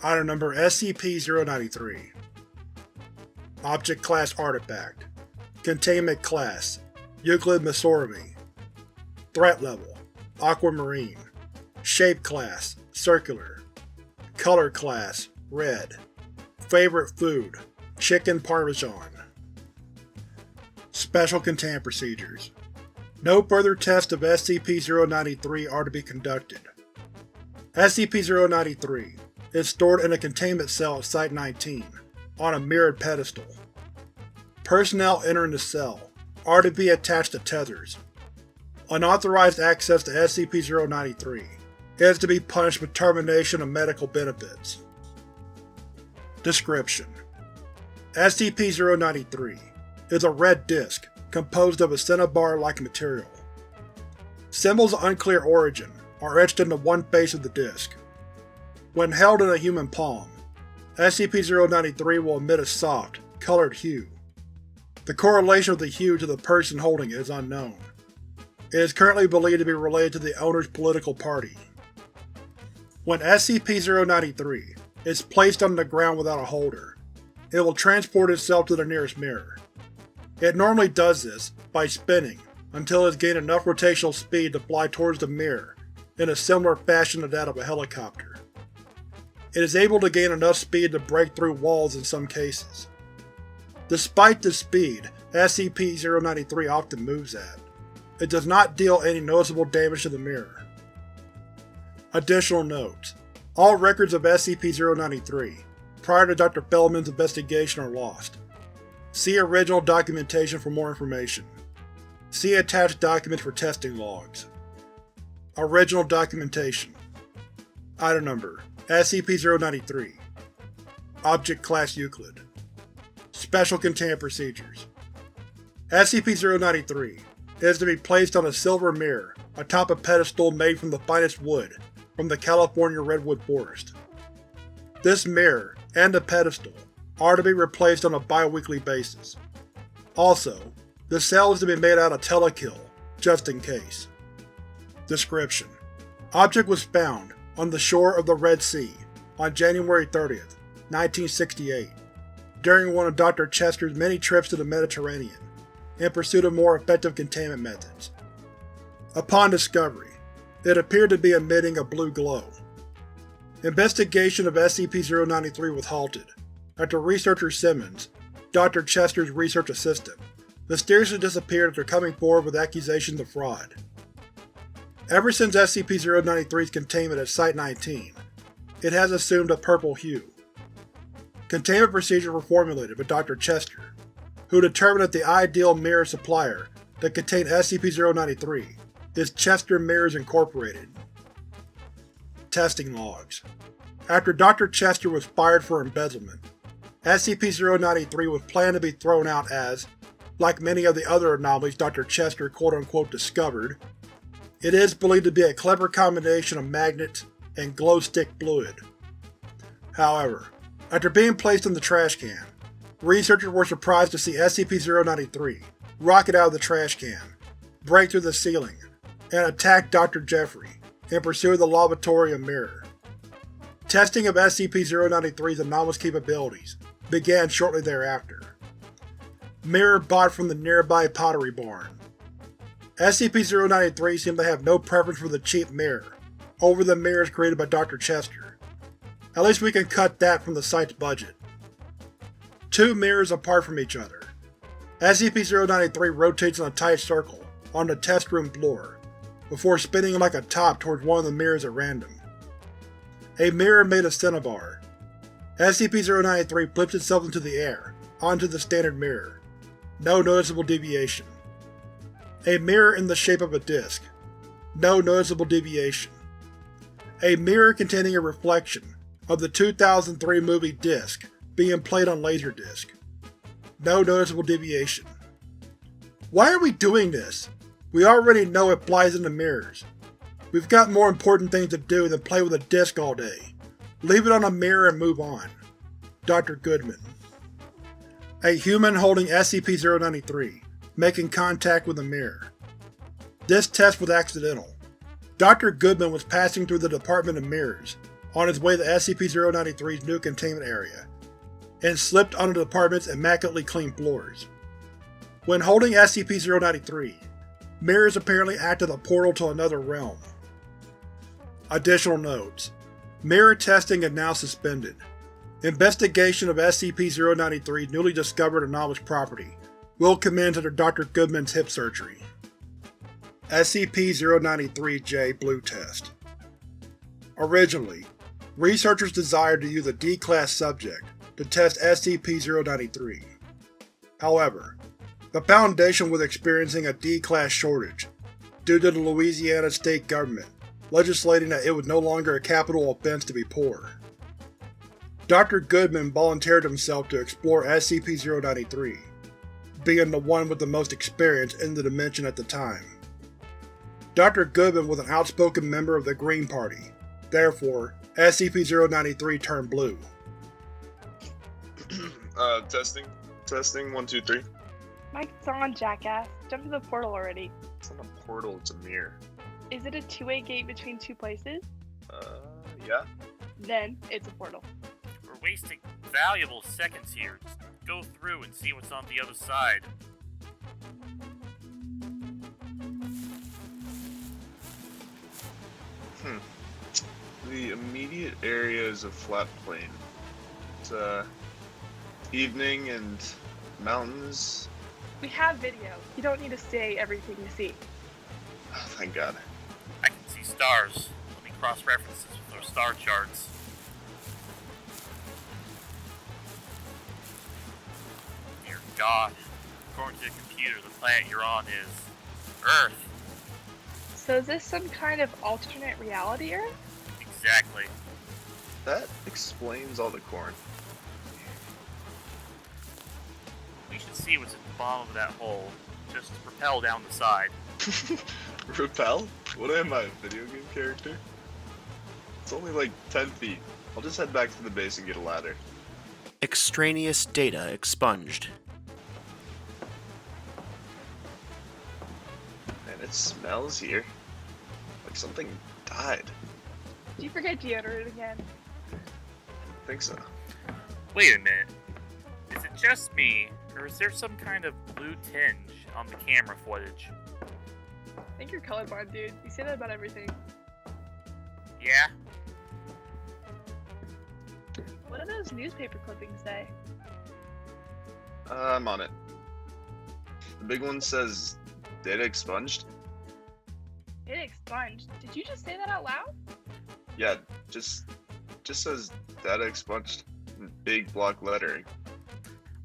Item number SCP-093. Object Class Artifact. Containment Class Euclid Mesorami. Threat Level Aquamarine. Shape Class Circular. Color Class Red. Favorite Food Chicken Parmesan. Special Containment Procedures. No further tests of SCP-093 are to be conducted. SCP-093 is stored in a containment cell at Site-19, on a mirrored pedestal. Personnel entering the cell are to be attached to tethers. Unauthorized access to SCP-093 is to be punished with termination of medical benefits. Description: SCP-093 is a red disk composed of a cinnabar-like material. Symbols of unclear origin are etched into one face of the disk. When held in a human palm, SCP-093 will emit a soft, colored hue. The correlation of the hue to the person holding it is unknown. It is currently believed to be related to the owner's political party. When SCP-093 is placed on the ground without a holder, it will transport itself to the nearest mirror. It normally does this by spinning until it has gained enough rotational speed to fly towards the mirror in a similar fashion to that of a helicopter. It is able to gain enough speed to break through walls in some cases. Despite the speed SCP-093 often moves at, it does not deal any noticeable damage to the mirror. Additional notes: all records of SCP-093 prior to Dr. Feldman's investigation are lost. See original documentation for more information. See attached documents for testing logs. Original documentation. Item number SCP-093. Object Class Euclid. Special Containment Procedures. SCP-093 is to be placed on a silver mirror atop a pedestal made from the finest wood from the California redwood forest. This mirror and the pedestal are to be replaced on a bi-weekly basis. Also, the cell is to be made out of telekill, just in case. Description: object was found on the shore of the Red Sea on January 30th, 1968, during one of Dr. Chester's many trips to the Mediterranean in pursuit of more effective containment methods. Upon discovery, it appeared to be emitting a blue glow. Investigation of SCP-093 was halted after researcher Simmons, Dr. Chester's research assistant, mysteriously disappeared after coming forward with accusations of fraud. Ever since SCP-093's containment at Site-19, it has assumed a purple hue. Containment procedures were formulated by Dr. Chester, who determined that the ideal mirror supplier that contained SCP-093 is Chester Mirrors Incorporated. Testing logs. After Dr. Chester was fired for embezzlement, SCP-093 was planned to be thrown out as, like many of the other anomalies Dr. Chester quote-unquote discovered, it is believed to be a clever combination of magnets and glowstick fluid. However, after being placed in the trash can, researchers were surprised to see SCP-093 rocket out of the trash can, break through the ceiling, and attack Dr. Jeffrey in pursuit of the Lavatorium mirror. Testing of SCP-093's anomalous capabilities began shortly thereafter. Mirror bought from the nearby pottery barn. SCP-093 seemed to have no preference for the cheap mirror over the mirrors created by Dr. Chester. At least we can cut that from the site's budget. Two mirrors apart from each other. SCP-093 rotates in a tight circle on the test room floor, before spinning like a top towards one of the mirrors at random. A mirror made of cinnabar. SCP-093 flips itself into the air, onto the standard mirror. No noticeable deviation. A mirror in the shape of a disc. No noticeable deviation. A mirror containing a reflection of the 2003 movie disc being played on Laserdisc. No noticeable deviation. Why are we doing this? We already know it flies into mirrors. We've got more important things to do than play with a disc all day. Leave it on a mirror and move on. Dr. Goodman. A human holding SCP-093, making contact with a mirror. This test was accidental. Dr. Goodman was passing through the Department of Mirrors on his way to SCP-093's new containment area, and slipped onto the department's immaculately clean floors. When holding SCP-093, mirrors apparently act as a portal to another realm. Additional notes: mirror testing is now suspended. Investigation of SCP-093's newly discovered anomalous property will commence under Dr. Goodman's hip surgery. SCP-093-J Blue Test. Originally, researchers desired to use a D-Class subject to test SCP-093. However, the Foundation was experiencing a D-Class shortage due to the Louisiana state government legislating that it was no longer a capital offense to be poor. Dr. Goodman volunteered himself to explore SCP-093, being the one with the most experience in the dimension at the time. Dr. Goodman was an outspoken member of the Green Party, therefore, SCP-093 turned blue. Testing. Testing, 1, 2, 3. Mike's on, jackass. Jump to the portal already. It's not a portal, it's a mirror. Is it a two-way gate between two places? Yeah. Then, it's a portal. We're wasting valuable seconds here. Just go through and see what's on the other side. The immediate area is a flat plain. It's, evening and mountains. We have video. You don't need to say everything you see. Oh, thank God. I can see stars. Let me cross-reference this with our star charts. Dear God, according to the computer, the planet you're on is Earth. So is this some kind of alternate reality Earth? Exactly. That explains all the corn. We should see what's at the bottom of that hole. Just propel down the side. Repel? What am I, a video game character? It's only like 10 feet. I'll just head back to the base and get a ladder. Extraneous data expunged. Man, it smells here. Like something died. Did you forget deodorant again? I think so. Wait a minute. Is it just me, or is there some kind of blue tinge on the camera footage? I think you're colorblind, dude. You say that about everything. Yeah? What do those newspaper clippings say? I'm on it. The big one says, data expunged? It expunged. Did you just say that out loud? Yeah, just says data expunged in big block lettering.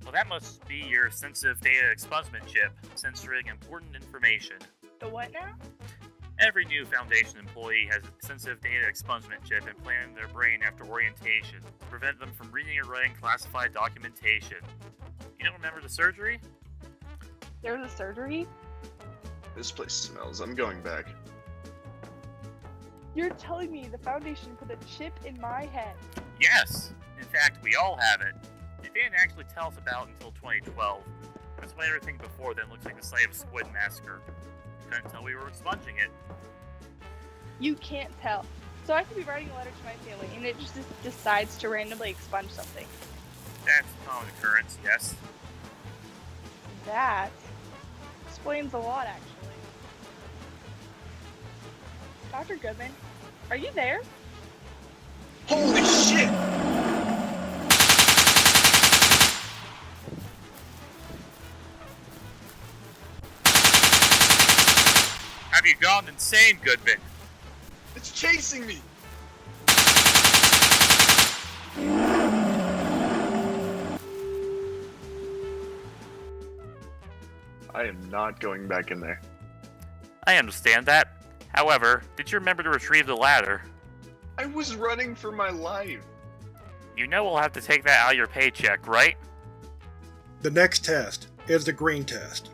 Well, that must be your sensitive data expungement chip, censoring important information. The what now? Every new Foundation employee has a sensitive data expungement chip implanted in their brain after orientation to prevent them from reading or writing classified documentation. You don't remember the surgery? There was a surgery? This place smells. I'm going back. You're telling me the Foundation put a chip in my head? Yes! In fact, we all have it. It didn't actually tell us about it until 2012. That's why everything before then looks like the site of a Squid Massacre. Couldn't tell we were expunging it. You can't tell. So I could be writing a letter to my family and it just decides to randomly expunge something. That's a common occurrence, yes. That explains a lot, actually. Dr. Goodman, are you there? Holy shit! Have you gone insane, Goodman? It's chasing me! I am not going back in there. I understand that. However, did you remember to retrieve the ladder? I was running for my life. You know we'll have to take that out of your paycheck, right? The next test is the green test.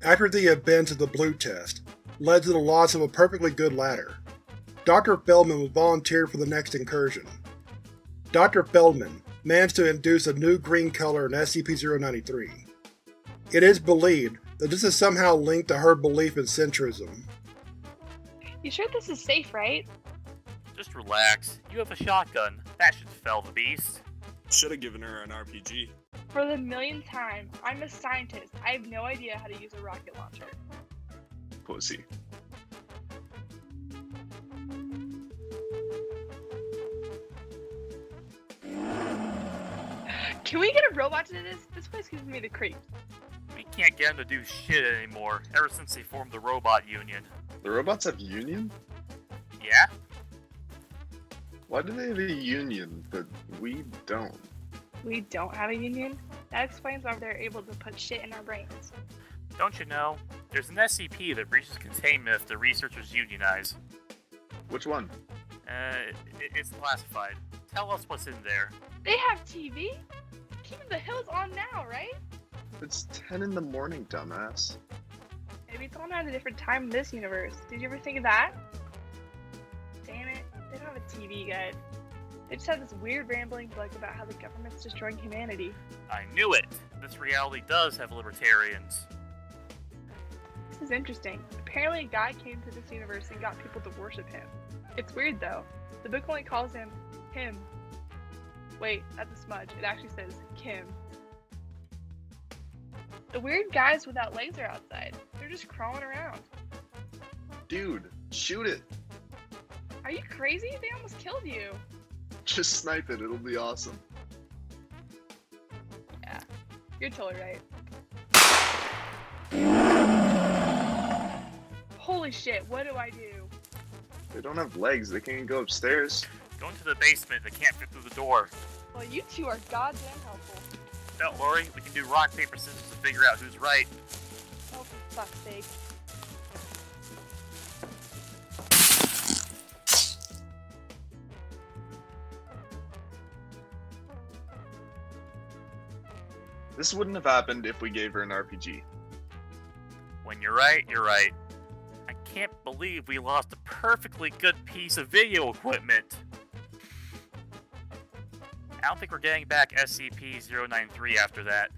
After the events of the blue test led to the loss of a perfectly good ladder, Dr. Feldman was volunteered for the next incursion. Dr. Feldman managed to induce a new green color in SCP-093. It is believed that this is somehow linked to her belief in centrism. You sure this is safe, right? Just relax. You have a shotgun. That should fell the beast. Should have given her an RPG. For the millionth time, I'm a scientist. I have no idea how to use a rocket launcher. Pussy. Can we get a robot to do this? This place gives me the creeps. We can't get him to do shit anymore, ever since they formed the robot union. The robots have union? Yeah? Why do they have a union, but we don't? We don't have a union? That explains why they're able to put shit in our brains. Don't you know? There's an SCP that breaches containment if the researchers unionize. Which one? It's classified. Tell us what's in there. They have TV? King of the Hill's on now, right? It's 10 in the morning, dumbass. Maybe it's on at a different time in this universe. Did you ever think of that? Damn it, they don't have a TV guide. They just have this weird rambling book about how the government's destroying humanity. I knew it! This reality does have libertarians. This is interesting. Apparently a guy came to this universe and got people to worship him. It's weird though. The book only calls him. Wait, that's a smudge. It actually says Kim. The weird guys without legs are outside. They're just crawling around. Dude, shoot it! Are you crazy? They almost killed you. Just snipe it, it'll be awesome. Yeah, you're totally right. Holy shit, what do I do? They don't have legs, they can't go upstairs. Go into the basement, they can't fit through the door. Well, you two are goddamn helpful. Don't worry, we can do rock, paper, scissors to figure out who's right. Oh, for fuck's sake. This wouldn't have happened if we gave her an RPG. When you're right, you're right. I can't believe we lost a perfectly good piece of video equipment. I don't think we're getting back SCP-093 after that.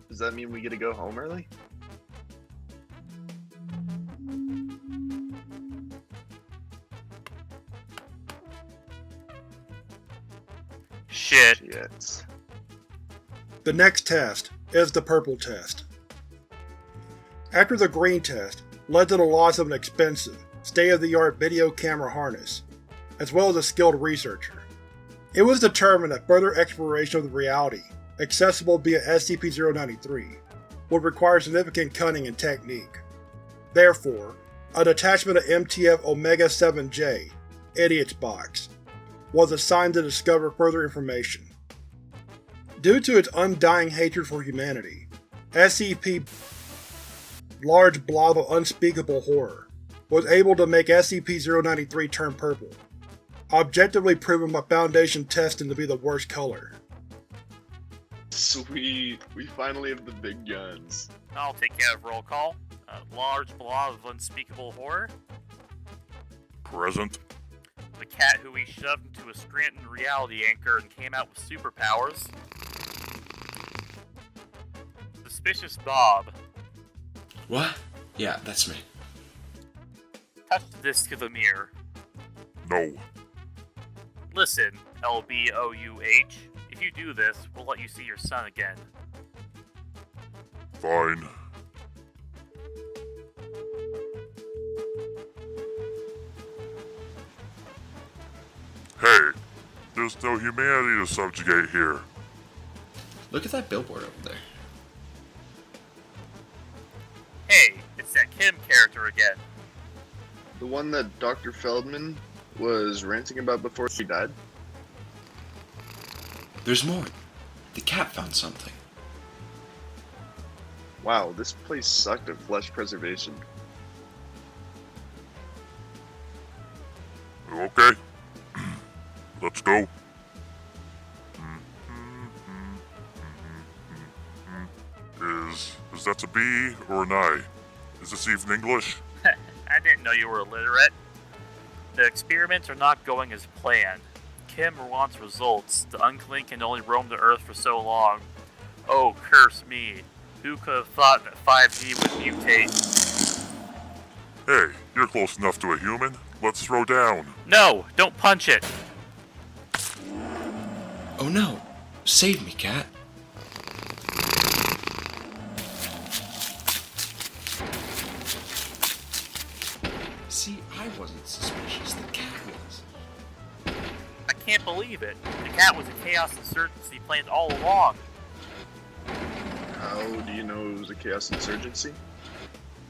Does that mean we get to go home early? Shit. Shit. The next test is the purple test. After the green test led to the loss of an expensive, state-of-the-art video camera harness, as well as a skilled researcher, it was determined that further exploration of the reality accessible via SCP-093 would require significant cunning and technique. Therefore, a detachment of MTF Omega-7J, Idiot's Box, was assigned to discover further information. Due to its undying hatred for humanity, SCP large blob of unspeakable horror was able to make SCP-093 turn purple, objectively proving by Foundation testing to be the worst color. Sweet, we finally have the big guns. I'll take care of roll call. A large blob of unspeakable horror. Present. The cat who we shoved into a Scranton reality anchor and came out with superpowers. Suspicious Bob. What? Yeah, that's me. Touch the disc of the mirror. No. Listen, LBOUH. If you do this, we'll let you see your son again. Fine. Hey, there's no humanity to subjugate here. Look at that billboard over there. Hey, it's that Kim character again. The one that Dr. Feldman was ranting about before he died? There's more. The cat found something. Wow, this place sucked at flesh preservation. Okay. Let's go. Is that a B or an I? Is this even English? I didn't know you were illiterate. The experiments are not going as planned. Kim wants results. The Unclean can only roam the Earth for so long. Oh, curse me. Who could have thought that 5G would mutate? Hey, you're close enough to a human. Let's throw down. No, don't punch it. Oh no! Save me, cat. See, I wasn't suspicious, the cat was. I can't believe it. The cat was a chaos insurgency planned all along. How do you know it was a chaos insurgency?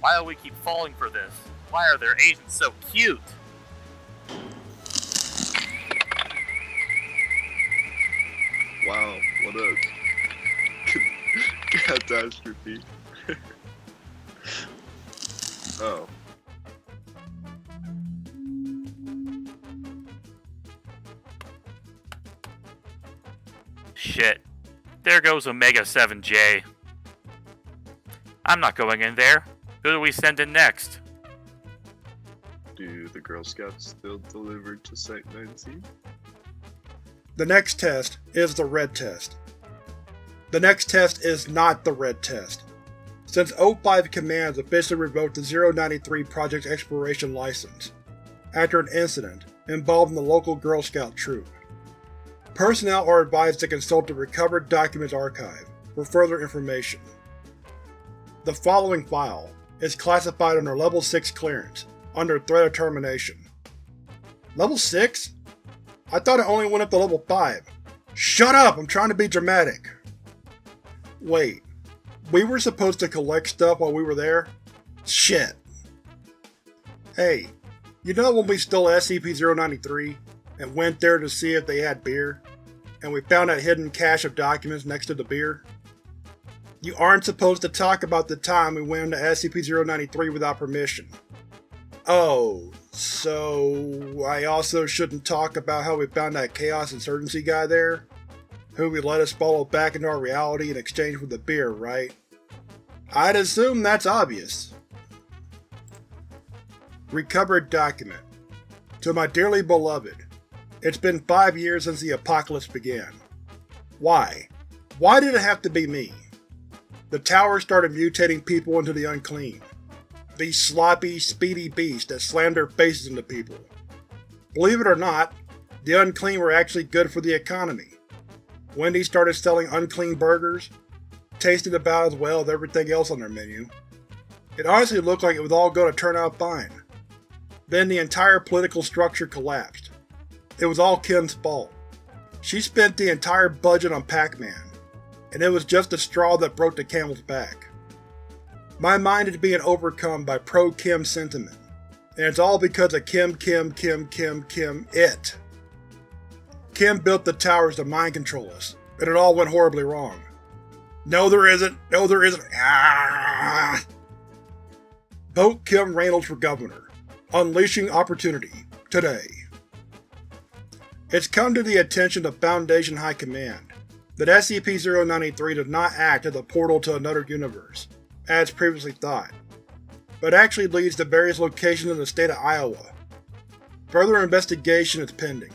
Why do we keep falling for this? Why are their agents so cute? Wow, what a catastrophe. Oh. Shit. There goes Omega 7J. I'm not going in there. Who do we send in next? Do the Girl Scouts still deliver to Site 9C? The next test is the red test. The next test is not the red test, since O5 Commands officially revoked the 093 Project's exploration license after an incident involving the local Girl Scout troop. Personnel are advised to consult the Recovered Documents Archive for further information. The following file is classified under Level 6 clearance, under threat of termination. Level 6? I thought it only went up to Level 5. Shut up! I'm trying to be dramatic. Wait, we were supposed to collect stuff while we were there? Shit. Hey, you know when we stole SCP-093 and went there to see if they had beer, and we found that hidden cache of documents next to the beer? You aren't supposed to talk about the time we went into SCP-093 without permission. Oh, so I also shouldn't talk about how we found that Chaos Insurgency guy there? Who we let us follow back into our reality in exchange for the beer, right? I'd assume that's obvious. Recovered document. To my dearly beloved, it's been 5 years since the apocalypse began. Why? Why did it have to be me? The tower started mutating people into the unclean. These sloppy, speedy beasts that slammed their faces into people. Believe it or not, the unclean were actually good for the economy. Wendy's started selling unclean burgers, tasted about as well as everything else on their menu. It honestly looked like it was all going to turn out fine. Then the entire political structure collapsed. It was all Kim's fault. She spent the entire budget on Pac-Man, and it was just the straw that broke the camel's back. My mind is being overcome by pro-Kim sentiment, and it's all because of Kim, it. Kim built the towers to mind control us, and it all went horribly wrong. No there isn't, no there isn't, ah! Vote Kim Reynolds for governor. Unleashing opportunity. Today. It's come to the attention of Foundation High Command that SCP-093 does not act as a portal to another universe, as previously thought, but actually leads to various locations in the state of Iowa. Further investigation is pending.